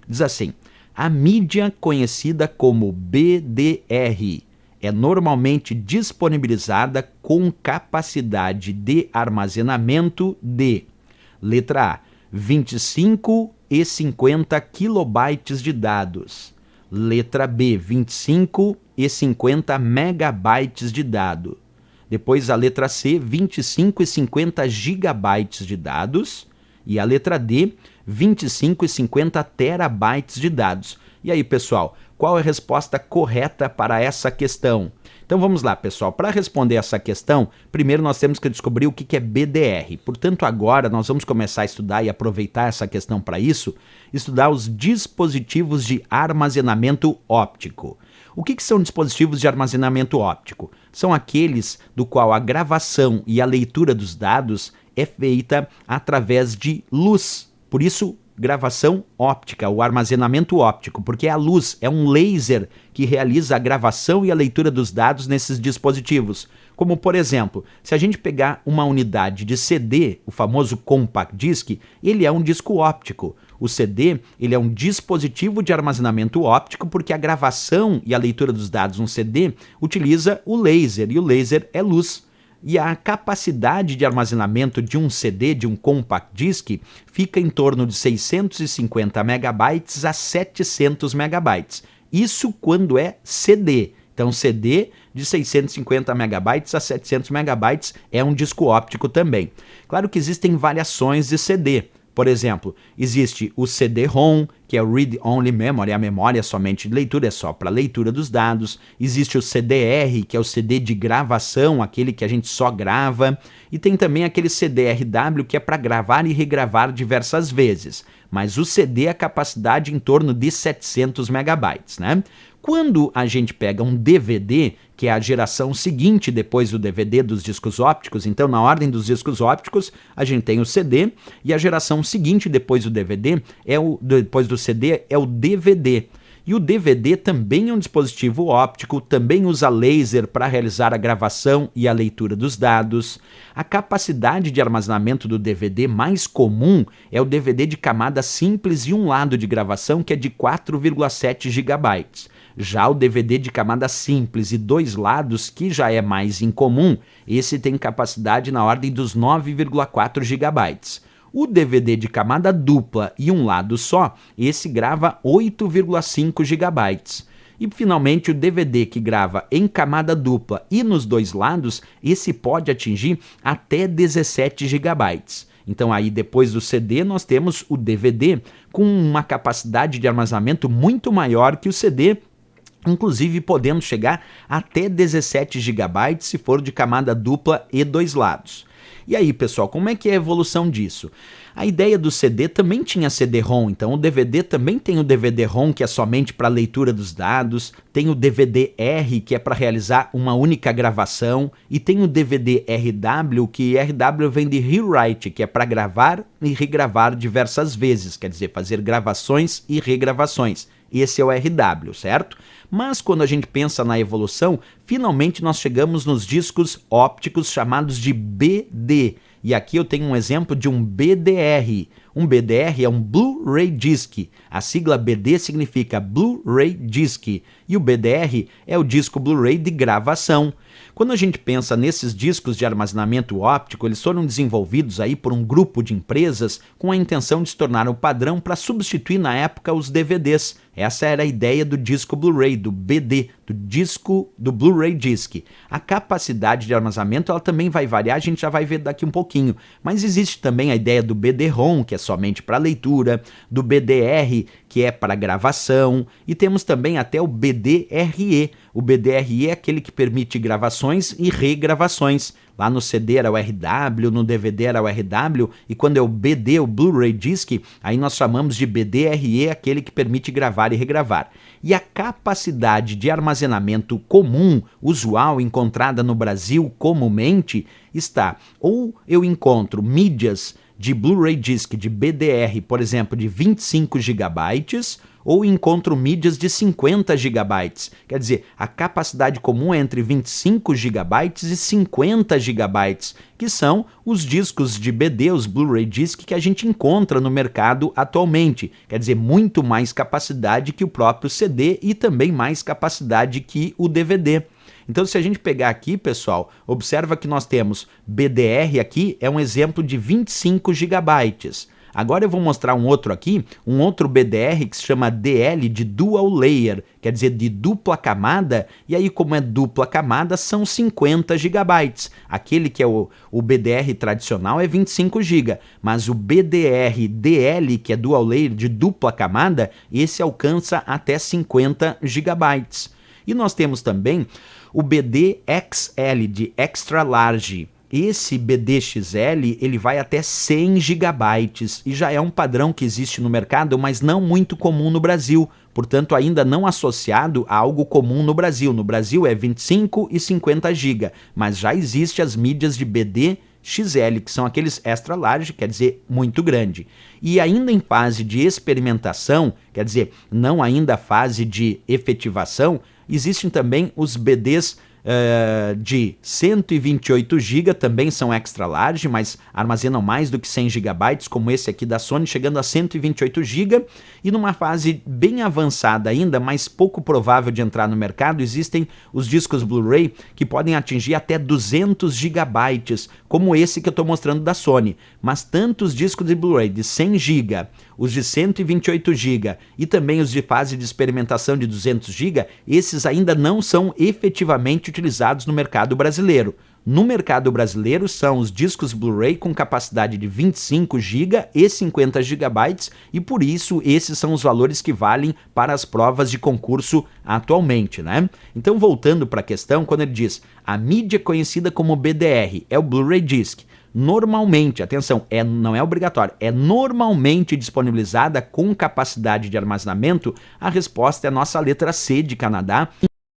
Diz assim: a mídia conhecida como BDR é normalmente disponibilizada com capacidade de armazenamento de, letra A, 25 e 50 kilobytes de dados. Letra B, 25 e 50 megabytes de dado. Depois a letra C, 25 e 50 gigabytes de dados. E a letra D, 25 e 50 terabytes de dados. E aí, pessoal, qual é a resposta correta para essa questão? Então vamos lá, pessoal. Para responder essa questão, primeiro nós temos que descobrir o que é BDR. Portanto, agora nós vamos começar a estudar e aproveitar essa questão para isso, estudar os dispositivos de armazenamento óptico. O que são dispositivos de armazenamento óptico? São aqueles do qual a gravação e a leitura dos dados é feita através de luz. Por isso, gravação óptica, o armazenamento óptico, porque a luz é um laser que realiza a gravação e a leitura dos dados nesses dispositivos. Como, por exemplo, se a gente pegar uma unidade de CD, o famoso compact disc, ele é um disco óptico. O CD, ele é um dispositivo de armazenamento óptico porque a gravação e a leitura dos dados no CD utiliza o laser, e o laser é luz. E a capacidade de armazenamento de um CD, de um compact disc, fica em torno de 650 megabytes a 700 megabytes. Isso quando é CD. Então, CD de 650 megabytes a 700 megabytes é um disco óptico também. Claro que existem variações de CD. Por exemplo, existe o CD-ROM, que é o Read Only Memory, a memória somente de leitura, é só para leitura dos dados. Existe o CDR, que é o CD de gravação, aquele que a gente só grava. E tem também aquele CDRW, que é para gravar e regravar diversas vezes. Mas o CD é a capacidade em torno de 700 megabytes, né? Quando a gente pega um DVD, que é a geração seguinte depois do DVD dos discos ópticos, então na ordem dos discos ópticos, a gente tem o CD, e a geração seguinte depois do DVD, depois do CD, é o DVD. E o DVD também é um dispositivo óptico, também usa laser para realizar a gravação e a leitura dos dados. A capacidade de armazenamento do DVD mais comum é o DVD de camada simples e um lado de gravação, que é de 4,7 GB. Já o DVD de camada simples e dois lados, que já é mais incomum, esse tem capacidade na ordem dos 9,4 GB. O DVD de camada dupla e um lado só, esse grava 8,5 GB. E finalmente o DVD que grava em camada dupla e nos dois lados, esse pode atingir até 17 GB. Então aí depois do CD nós temos o DVD com uma capacidade de armazenamento muito maior que o CD, inclusive podendo chegar até 17 GB se for de camada dupla e dois lados. E aí, pessoal, como é que é a evolução disso? A ideia do CD também tinha CD-ROM, então o DVD também tem o DVD-ROM, que é somente para leitura dos dados, tem o DVD-R, que é para realizar uma única gravação, e tem o DVD-RW, que RW vem de rewrite, que é para gravar e regravar diversas vezes, quer dizer, fazer gravações e regravações. Esse é o RW, certo? Mas quando a gente pensa na evolução, finalmente nós chegamos nos discos ópticos chamados de BD. E aqui eu tenho um exemplo de um BDR. Um BDR é um Blu-ray Disc. A sigla BD significa Blu-ray Disc. E o BDR é o disco Blu-ray de gravação. Quando a gente pensa nesses discos de armazenamento óptico, eles foram desenvolvidos aí por um grupo de empresas com a intenção de se tornar o padrão para substituir na época os DVDs. Essa era a ideia do disco Blu-ray, do BD, do disco do Blu-ray Disc. A capacidade de armazenamento ela também vai variar, a gente já vai ver daqui um pouquinho. Mas existe também a ideia do BD-ROM, que é somente para leitura, do BDR, que é para gravação, e temos também até o BDRE. O BDRE é aquele que permite gravações e regravações. Lá no CD era o RW, no DVD era o RW, e quando é o BD, o Blu-ray Disc, aí nós chamamos de BDRE, aquele que permite gravar e regravar. E a capacidade de armazenamento comum, usual, encontrada no Brasil comumente, está ou eu encontro mídias de Blu-ray Disc de BDR, por exemplo, de 25 GB, ou encontro mídias de 50 GB. Quer dizer, a capacidade comum é entre 25 GB e 50 GB, que são os discos de BD, os Blu-ray Disc que a gente encontra no mercado atualmente. Quer dizer, muito mais capacidade que o próprio CD e também mais capacidade que o DVD. Então, se a gente pegar aqui, pessoal, observa que nós temos BDR aqui, é um exemplo de 25 GB. Agora eu vou mostrar um outro aqui, um outro BDR que se chama DL, de Dual Layer, quer dizer, de dupla camada, e aí como é dupla camada, são 50 GB. Aquele que é o BDR tradicional é 25 GB, mas o BDR DL, que é Dual Layer, de dupla camada, esse alcança até 50 GB. E nós temos também o BD XL, de Extra Large. Esse BDXL ele vai até 100 GB e já é um padrão que existe no mercado, mas não muito comum no Brasil, portanto ainda não associado a algo comum no Brasil. No Brasil é 25 e 50 GB, mas já existe as mídias de BD XL, que são aqueles extra large, quer dizer, muito grande. E ainda em fase de experimentação, quer dizer, não ainda fase de efetivação, existem também os BDs de 128 GB, também são extra large, mas armazenam mais do que 100 GB, como esse aqui da Sony, chegando a 128 GB. E numa fase bem avançada ainda, mas pouco provável de entrar no mercado, existem os discos Blu-ray que podem atingir até 200 GB, como esse que eu estou mostrando da Sony. Mas tanto os discos de Blu-ray de 100 GB, os de 128 GB e também os de fase de experimentação de 200 GB, esses ainda não são efetivamente utilizados no mercado brasileiro. No mercado brasileiro são os discos Blu-ray com capacidade de 25 GB e 50 GB e por isso esses são os valores que valem para as provas de concurso atualmente, né? Então, voltando para a questão, quando ele diz a mídia conhecida como BDR é o Blu-ray Disc, normalmente, atenção, não é obrigatório, é normalmente disponibilizada com capacidade de armazenamento, a resposta é a nossa letra C de Canadá,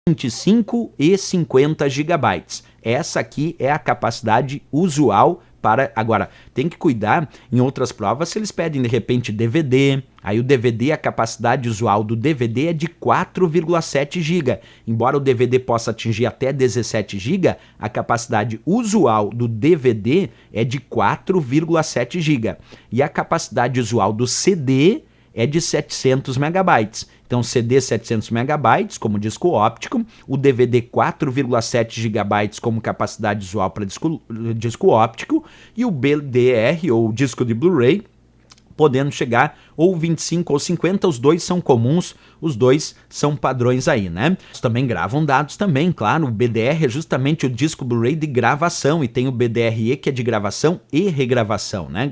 25 e 50 GB. Essa aqui é a capacidade usual para... Agora, tem que cuidar em outras provas se eles pedem de repente DVD, aí o DVD, a capacidade usual do DVD é de 4,7 GB. Embora o DVD possa atingir até 17 GB, a capacidade usual do DVD é de 4,7 GB. E a capacidade usual do CD é de 700 MB. Então, CD 700 MB como disco óptico, o DVD 4,7 GB como capacidade usual para disco óptico e o BDR, ou disco de Blu-ray, podendo chegar ou 25 ou 50, os dois são comuns, os dois são padrões aí, né? Também gravam dados também, claro, o BDR é justamente o disco Blu-ray de gravação e tem o BDRE que é de gravação e regravação, né?